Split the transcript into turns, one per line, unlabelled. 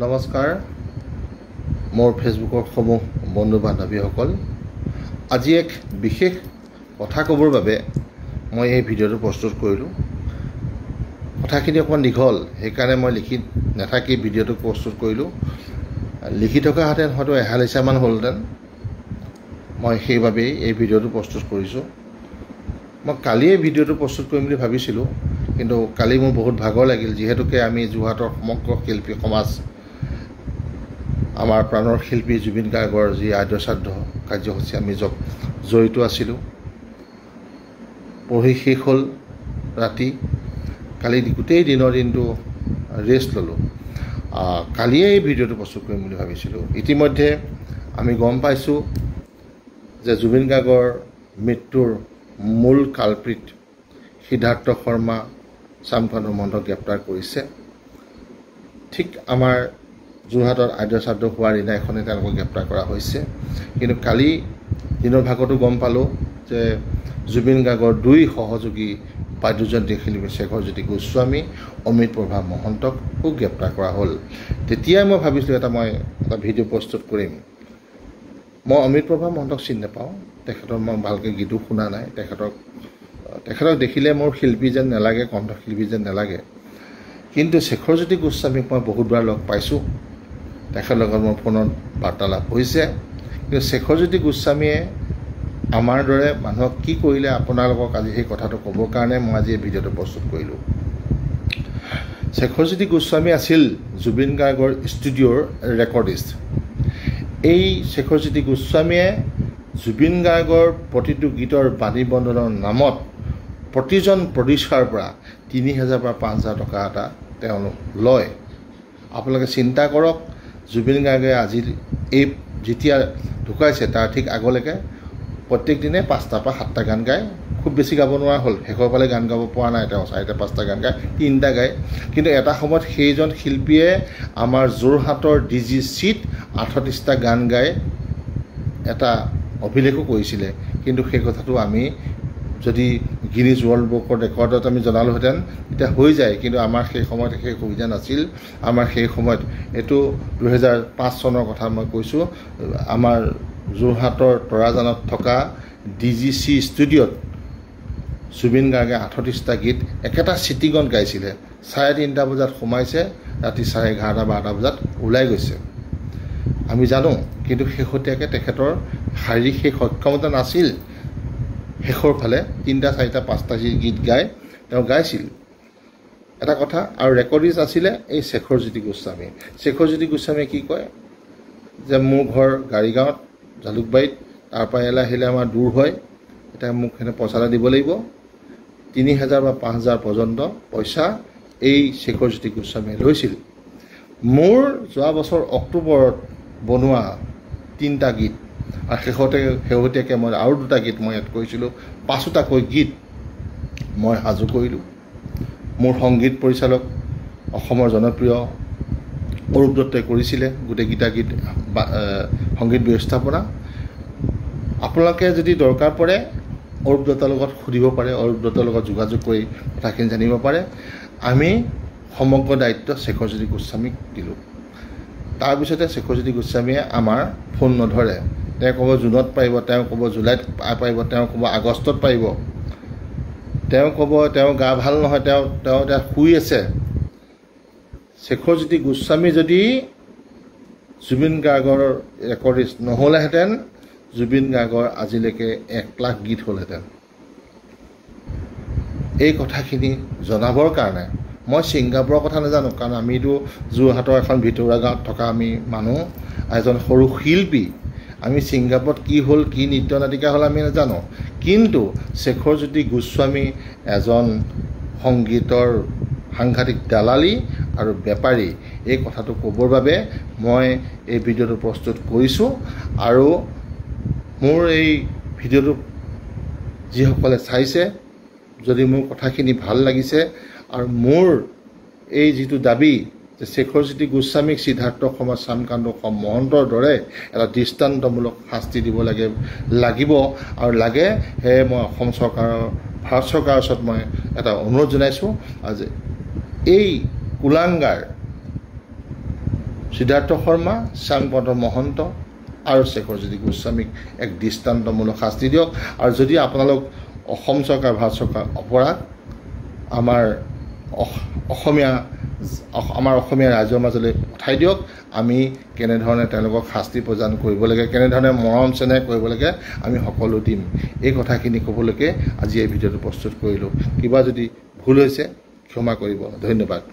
নমস্কাৰ মোৰ ফেচবুকৰ সমূহ বন্ধু বান্ধৱীসকল আজি এক বিশেষ কথা ক'বৰ বাবে মই এই ভিডিঅ'টো প্ৰস্তুত কৰিলোঁ কথাখিনি অকমান দীঘল সেইকাৰণে মই লিখি নাথাকি ভিডিঅ'টো প্ৰস্তুত কৰিলোঁ লিখি থকা হাতেন হয়তো এহালিছামান হ'লহেঁতেন মই সেইবাবেই এই ভিডিঅ'টো প্ৰস্তুত কৰিছোঁ মই কালি এই ভিডিঅ'টো প্ৰস্তুত কৰিম বুলি ভাবিছিলোঁ কিন্তু কালি মোৰ বহুত ভাগৰ লাগিল যিহেতুকে আমি যোৰহাটৰ সমগ্ৰ শিল্পী সমাজ আমাৰ প্ৰাণৰ শিল্পী জুবিন গাৰ্গৰ যি আদ্যশ্ৰাদ্ধ কাৰ্যসূচী আমি জড়িত আছিলোঁ পঢ়ি শেষ হ'ল ৰাতি কালি গোটেই দিনৰ দিনটো ৰেষ্ট ল'লোঁ কালিয়ে এই ভিডিঅ'টো প্ৰস্তুত কৰিম বুলি ভাবিছিলোঁ ইতিমধ্যে আমি গম পাইছোঁ যে জুবিন গাৰ্গৰ মৃত্যুৰ মূল কালপ্ৰিট সিদ্ধাৰ্থ শৰ্মা শ্যামকান্ত মহন্তক গ্ৰেপ্তাৰ কৰিছে ঠিক আমাৰ যোৰহাটৰ আদ্যশ্ৰাদ্ধ হোৱাৰ দিনাখনে তেওঁলোকক গ্ৰেপ্তাৰ কৰা হৈছে কিন্তু কালি দিনৰ ভাগতো গম পালোঁ যে জুবিন গাৰ্গৰ দুই সহযোগী বাদ্যযন্ত্ৰী শিল্পী শেখৰজ্যোতি গোস্বামী অমিত প্ৰভা মহন্তকো গ্ৰেপ্তাৰ কৰা হ'ল তেতিয়াই মই ভাবিছিলোঁ মই এটা ভিডিঅ' প্ৰস্তুত কৰিম মই অমিত প্ৰভা মহন্তক চিনি নাপাওঁ তেখেতৰ মই ভালকৈ গীতো শুনা নাই তেখেতক দেখিলে মোৰ শিল্পী যেন নালাগে কণ্ঠশিল্পী যেন নালাগে কিন্তু শেখৰজ্যোতি গোস্বামীক মই বহুতবাৰ লগ পাইছোঁ তেখেতৰ লগত মোৰ ফোনত বাৰ্তালাপ হৈছে কিন্তু শেখৰজ্যোতি গোস্বামীয়ে আমাৰ দৰে মানুহক কি কৰিলে আপোনালোকক আজি সেই কথাটো ক'বৰ কাৰণে মই আজি এই ভিডিঅ'টো প্ৰস্তুত কৰিলোঁ শেখৰজ্যোতি গোস্বামী আছিল জুবিন গাৰ্গৰ ষ্টুডিঅ'ৰ ৰেকৰ্ডিষ্ট এই শেখৰজ্যোতি গোস্বামীয়ে জুবিন গাৰ্গৰ প্ৰতিটো গীতৰ বাণী বন্দনৰ নামত প্ৰতিজন প্ৰডিউচাৰৰ পৰা ৩,০০০ পৰা ৫,০০০ টকা এটা তেওঁলোক লয় আপোনালোকে চিন্তা কৰক জুবিন গাৰ্গে আজি এই যেতিয়া ঢুকাইছে তাৰ ঠিক আগলৈকে প্ৰত্যেক দিনে ৫টা পৰা 7টা গান গায় খুব বেছি গাব নোৱাৰা হ'ল শেষৰ ফালে গান গাব পৰা নাই তেওঁ 4টা 5টা গান গায় 3টা গায় কিন্তু এটা সময়ত সেইজন শিল্পীয়ে আমাৰ যোৰহাটৰ DGCত 38টা গান গায় এটা অভিলেখো কৰিছিলে কিন্তু সেই কথাটো আমি যদি গিনিজ ৱৰ্ল্ড বুকৰ ৰেকৰ্ডত আমি জনালোহেঁতেন তেতিয়া হৈ যায় কিন্তু আমাৰ সেই সময়ত সেই সুবিধা নাছিল আমাৰ সেই সময়ত এইটো 2005 চনৰ কথা মই কৈছোঁ আমাৰ যোৰহাটৰ তৰাজানত থকা DGC ষ্টুডিঅ'ত জুবিন গাৰ্গে 38টা গীত একেটা চিটিঙত গাইছিলে 3:30 বজাত সোমাইছে ৰাতি 11:30 12টা বজাত ওলাই গৈছে আমি জানো কিন্তু শেহতীয়াকৈ তেখেতৰ শাৰীৰিক সেই সক্ষমতা নাছিল শেষৰ ফালে 3টা 4টা 5টা গীত গাই তেওঁ গাইছিল এটা কথা আৰু ৰেকৰ্ডিষ্ট আছিলে এই শেখৰজ্যোতি গোস্বামীয়ে কি কয় যে মোৰ ঘৰ গাড়ীগাঁৱত জালুকবাৰীত তাৰ পৰা আহিলে আমাৰ দূৰ হয় এতিয়া মোক সেনে পইচা এটা দিব লাগিব ৩,০০০ বা ৫,০০০ পৰ্যন্ত পইচা এই শেখৰজ্যোতি গোস্বামীয়ে লৈছিল মোৰ যোৱা বছৰ অক্টোবৰত বনোৱা 3টা গীত আৰু শেহতীয়াকৈ মই আৰু 2টা গীত মই এড কৰিছিলোঁ 5টাকৈ গীত মই সাজু কৰিলোঁ মোৰ সংগীত পৰিচালক অসমৰ জনপ্ৰিয় অৰূপ দত্তই কৰিছিলে গোটেইকেইটা গীত সংগীত ব্যৱস্থাপনা আপোনালোকে যদি দৰকাৰ পৰে অৰূপ দত্তৰ লগত সুধিব পাৰে অৰূপ দত্তৰ লগত যোগাযোগ কৰি কথাখিনি জানিব পাৰে আমি সমগ্ৰ দায়িত্ব শেখৰজ্যোতি গোস্বামীক দিলোঁ তাৰপিছতে শেখৰজ্যোতি গোস্বামীয়ে আমাৰ ফোন নধৰে তেওঁ ক'ব জুনত পাৰিব তেওঁ ক'ব জুলাইত পাৰিব তেওঁ ক'ব আগষ্টত পাৰিব তেওঁ ক'ব তেওঁ গা ভাল নহয় তেওঁ এতিয়া শুই আছে শেখৰজ্যোতি গোস্বামী যদি জুবিন গাৰ্গৰ ৰেকৰ্ডিষ্ট নহ'লেহেঁতেন জুবিন গাৰ্গৰ আজিলৈকে 1 লাখ গীত হ'লহেঁতেন এই কথাখিনি জনাবৰ কাৰণে মই ছিংগাপুৰৰ কথা নাজানো কাৰণ আমিতো যোৰহাটৰ এখন ভিতৰুৱা গাঁৱত থকা আমি মানুহ এজন সৰু শিল্পী আমি ছিংগাপুৰত কি হ'ল কি নৃত্য নাটিকা হ'ল আমি নাজানো কিন্তু শেখৰজ্যোতি গোস্বামী এজন সংগীতৰ সাংঘাতিক দালালি আৰু বেপাৰী এই কথাটো ক'বৰ বাবে মই এই ভিডিঅ'টো প্ৰস্তুত কৰিছোঁ আৰু মোৰ এই ভিডিঅ'টো যিসকলে চাইছে যদি মোৰ কথাখিনি ভাল লাগিছে আৰু মোৰ এই যিটো দাবী যে শেখৰজ্যোতি গোস্বামীক সিদ্ধাৰ্থ শৰ্মা শ্যামকান্ত মহন্তৰ দৰে এটা দৃষ্টান্তমূলক শাস্তি দিব লাগিব আৰু লাগে সেয়ে মই অসম চৰকাৰৰ ভাৰত চৰকাৰৰ ওচৰত মই এটা অনুৰোধ জনাইছোঁ যে এই কুলাংগাৰ সিদ্ধাৰ্থ শৰ্মা, শ্যামপদ মহন্ত আৰু শেখৰজ্যোতি গোস্বামীক এক দৃষ্টান্তমূলক শাস্তি দিয়ক। আৰু যদি আপোনালোক অসম চৰকাৰ, ভাৰত চৰকাৰ অপৰাধ আমাৰ অসমীয়া ৰাইজৰ মাজলৈ পঠাই দিয়ক। আমি কেনেধৰণে তেওঁলোকক শাস্তি প্ৰদান কৰিব লাগে, কেনেধৰণে মৰম চেনেহ কৰিব লাগে আমি সকলো দিম। এই কথাখিনি ক'বলৈকে আজি এই ভিডিঅ'টো প্ৰস্তুত কৰিলোঁ। কিবা যদি ভুল হৈছে ক্ষমা কৰিব। ধন্যবাদ।